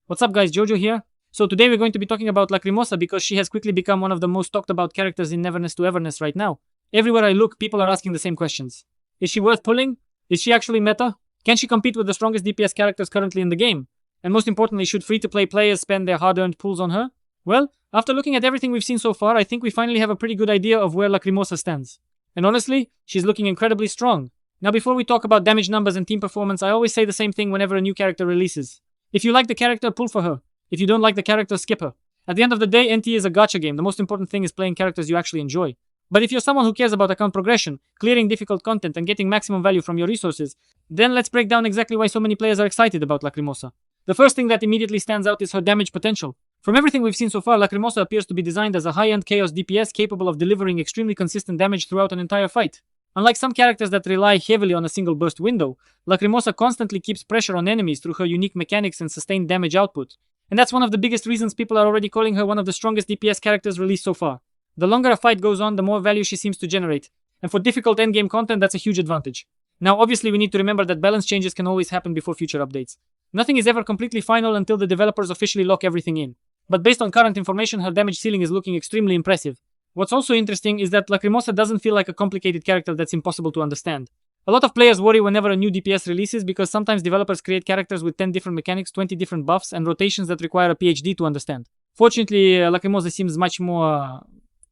What's up guys, Jojo here. So today we're going to be talking about Lacrimosa because she has quickly become one of the most talked about characters in Neverness to Everness right now. Everywhere I look, people are asking the same questions. Is she worth pulling? Is she actually meta? Can she compete with the strongest DPS characters currently in the game? And most importantly, should free-to-play players spend their hard-earned pulls on her? Well, after looking at everything we've seen so far, I think we finally have a pretty good idea of where Lacrimosa stands. And honestly, she's looking incredibly strong. Now before we talk about damage numbers and team performance, I always say the same thing whenever a new character releases. If you like the character, pull for her. If you don't like the character, skip her. At the end of the day, NT is a gacha game. The most important thing is playing characters you actually enjoy. But if you're someone who cares about account progression, clearing difficult content, and getting maximum value from your resources, then let's break down exactly why so many players are excited about Lacrimosa. The first thing that immediately stands out is her damage potential. From everything we've seen so far, Lacrimosa appears to be designed as a high-end chaos DPS capable of delivering extremely consistent damage throughout an entire fight. Unlike some characters that rely heavily on a single burst window, Lacrimosa constantly keeps pressure on enemies through her unique mechanics and sustained damage output. And that's one of the biggest reasons people are already calling her one of the strongest DPS characters released so far. The longer a fight goes on, the more value she seems to generate. And for difficult endgame content, that's a huge advantage. Now obviously we need to remember that balance changes can always happen before future updates. Nothing is ever completely final until the developers officially lock everything in. But based on current information, her damage ceiling is looking extremely impressive. What's also interesting is that Lacrimosa doesn't feel like a complicated character that's impossible to understand. A lot of players worry whenever a new DPS releases because sometimes developers create characters with 10 different mechanics, 20 different buffs, and rotations that require a PhD to understand. Fortunately, Lacrimosa seems much more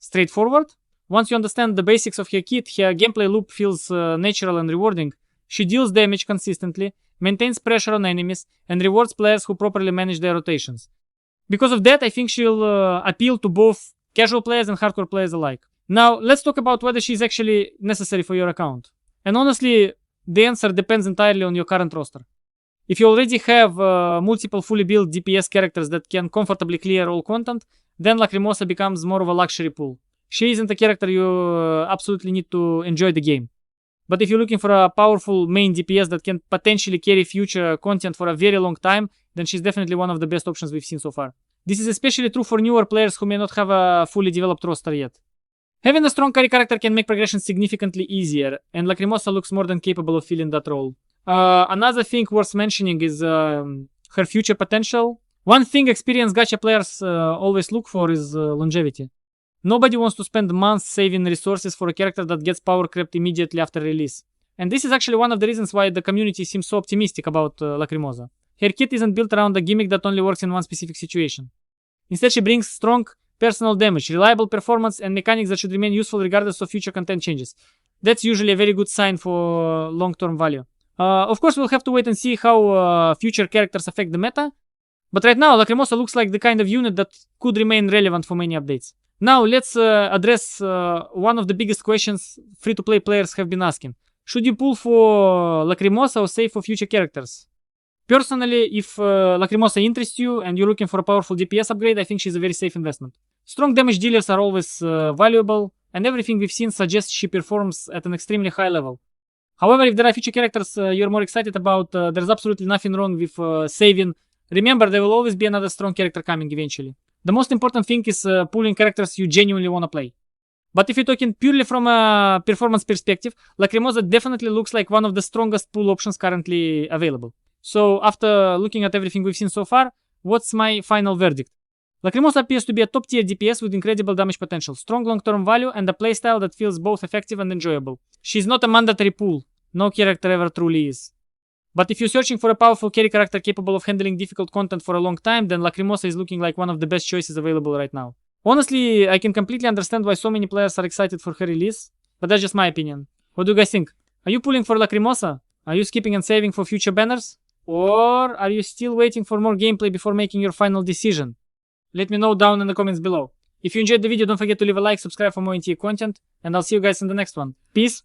straightforward. Once you understand the basics of her kit, her gameplay loop feels natural and rewarding. She deals damage consistently, maintains pressure on enemies, and rewards players who properly manage their rotations. Because of that, I think she'll appeal to both casual players and hardcore players alike. Now, let's talk about whether she's actually necessary for your account. And honestly, the answer depends entirely on your current roster. If you already have multiple fully built DPS characters that can comfortably clear all content, then Lacrimosa becomes more of a luxury pool. She isn't a character you absolutely need to enjoy the game. But if you're looking for a powerful main DPS that can potentially carry future content for a very long time, then she's definitely one of the best options we've seen so far. This is especially true for newer players who may not have a fully developed roster yet. Having a strong carry character can make progression significantly easier, and Lacrimosa looks more than capable of filling that role. Another thing worth mentioning is her future potential. One thing experienced gacha players always look for is longevity. Nobody wants to spend months saving resources for a character that gets power crept immediately after release. And this is actually one of the reasons why the community seems so optimistic about Lacrimosa. Her kit isn't built around a gimmick that only works in one specific situation. Instead, she brings strong personal damage, reliable performance, and mechanics that should remain useful regardless of future content changes. That's usually a very good sign for long-term value. Of course, we'll have to wait and see how future characters affect the meta, but right now, Lacrimosa looks like the kind of unit that could remain relevant for many updates. Now, let's address one of the biggest questions free-to-play players have been asking. Should you pull for Lacrimosa or save for future characters? Personally, if Lacrimosa interests you and you're looking for a powerful DPS upgrade, I think she's a very safe investment. Strong damage dealers are always valuable, and everything we've seen suggests she performs at an extremely high level. However, if there are future characters you're more excited about, there's absolutely nothing wrong with saving. Remember, there will always be another strong character coming eventually. The most important thing is pulling characters you genuinely want to play. But if you're talking purely from a performance perspective, Lacrimosa definitely looks like one of the strongest pull options currently available. So after looking at everything we've seen so far, what's my final verdict? Lacrimosa appears to be a top tier DPS with incredible damage potential, strong long-term value, and a playstyle that feels both effective and enjoyable. She's not a mandatory pull. No character ever truly is. But if you're searching for a powerful carry character capable of handling difficult content for a long time, then Lacrimosa is looking like one of the best choices available right now. Honestly, I can completely understand why so many players are excited for her release, but that's just my opinion. What do you guys think? Are you pulling for Lacrimosa? Are you skipping and saving for future banners? Or are you still waiting for more gameplay before making your final decision? Let me know down in the comments below. If you enjoyed the video, don't forget to leave a like, subscribe for more NT content, and I'll see you guys in the next one. Peace!